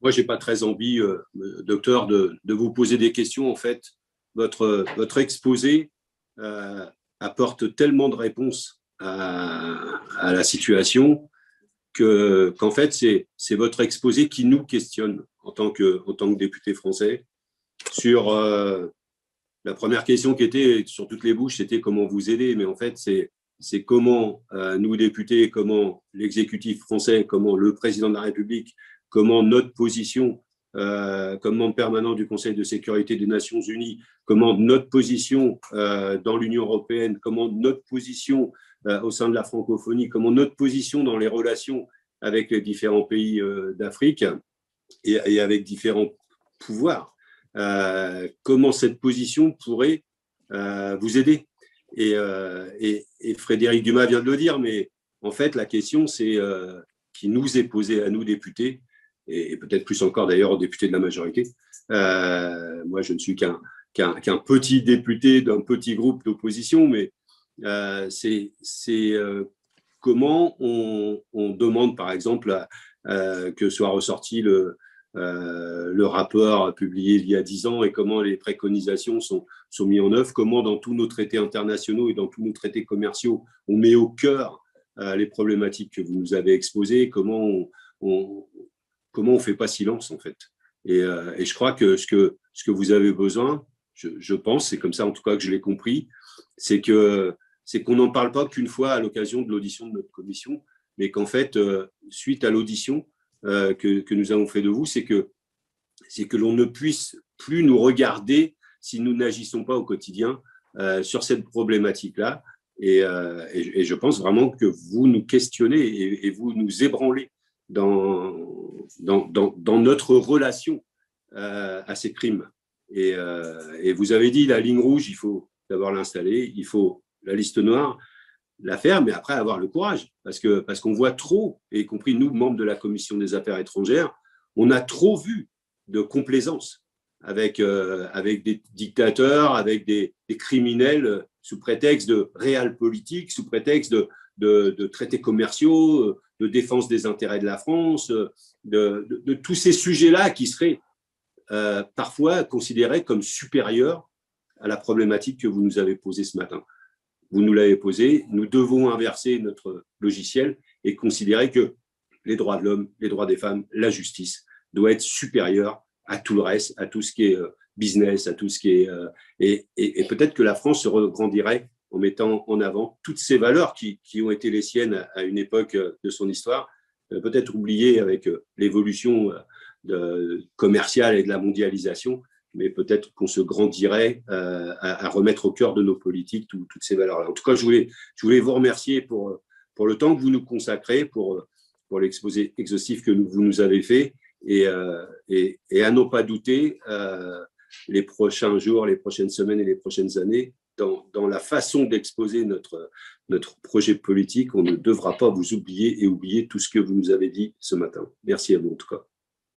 Moi, j'ai pas très envie, docteur, de vous poser des questions. En fait, votre exposé euh, apporte tellement de réponses à la situation qu'en fait, c'est votre exposé qui nous questionne en tant que député français sur la première question qui était sur toutes les bouches, c'était comment vous aider. Mais en fait, c'est comment nous, députés, comment l'exécutif français, comment le président de la République, comment notre position comme membre permanent du Conseil de sécurité des Nations Unies, comment notre position dans l'Union européenne, comment notre position au sein de la francophonie, comment notre position dans les relations avec les différents pays d'Afrique et avec différents pouvoirs, comment cette position pourrait vous aider. Et Frédéric Dumas vient de le dire, mais en fait, la question, c'est qui nous est posée à nous, députés, et peut-être plus encore d'ailleurs aux députés de la majorité. Moi, je ne suis qu'un petit député d'un petit groupe d'opposition, mais c'est comment on demande, par exemple, que soit ressorti le rapport publié il y a 10 ans et comment les préconisations sont mises en œuvre, comment dans tous nos traités internationaux et dans tous nos traités commerciaux, on met au cœur les problématiques que vous nous avez exposées, comment on fait pas silence en fait. Et je crois que ce que vous avez besoin, je pense, c'est comme ça en tout cas que je l'ai compris, c'est qu'on n'en parle pas qu'une fois à l'occasion de l'audition de notre commission, mais qu'en fait, suite à l'audition que nous avons fait de vous, c'est que l'on ne puisse plus nous regarder si nous n'agissons pas au quotidien sur cette problématique-là. Et je pense vraiment que vous nous questionnez et vous nous ébranlez dans notre relation à ces crimes. Et vous avez dit la ligne rouge, il faut d'abord l'installer, il faut la liste noire, la faire, mais après avoir le courage, parce qu'on voit trop, y compris nous, membres de la Commission des Affaires étrangères, on a trop vu de complaisance avec des dictateurs, avec des criminels sous prétexte de réel politique, sous prétexte de traités commerciaux, de défense des intérêts de la France, de tous ces sujets-là qui seraient parfois considérés comme supérieurs à la problématique que vous nous avez posée ce matin. Vous nous l'avez posé, nous devons inverser notre logiciel et considérer que les droits de l'homme, les droits des femmes, la justice doit être supérieur à tout le reste, à tout ce qui est business, à tout ce qui est… et peut-être que la France se regrandirait en mettant en avant toutes ces valeurs qui ont été les siennes à une époque de son histoire, peut-être oubliées avec l'évolution commerciale et de la mondialisation, mais peut-être qu'on se grandirait à remettre au cœur de nos politiques toutes ces valeurs-là. En tout cas, je voulais vous remercier pour le temps que vous nous consacrez, pour l'exposé exhaustif que vous nous avez fait, et à n'en pas douter, les prochains jours, les prochaines semaines et les prochaines années, dans la façon d'exposer notre projet politique, on ne devra pas vous oublier et oublier tout ce que vous nous avez dit ce matin. Merci à vous en tout cas.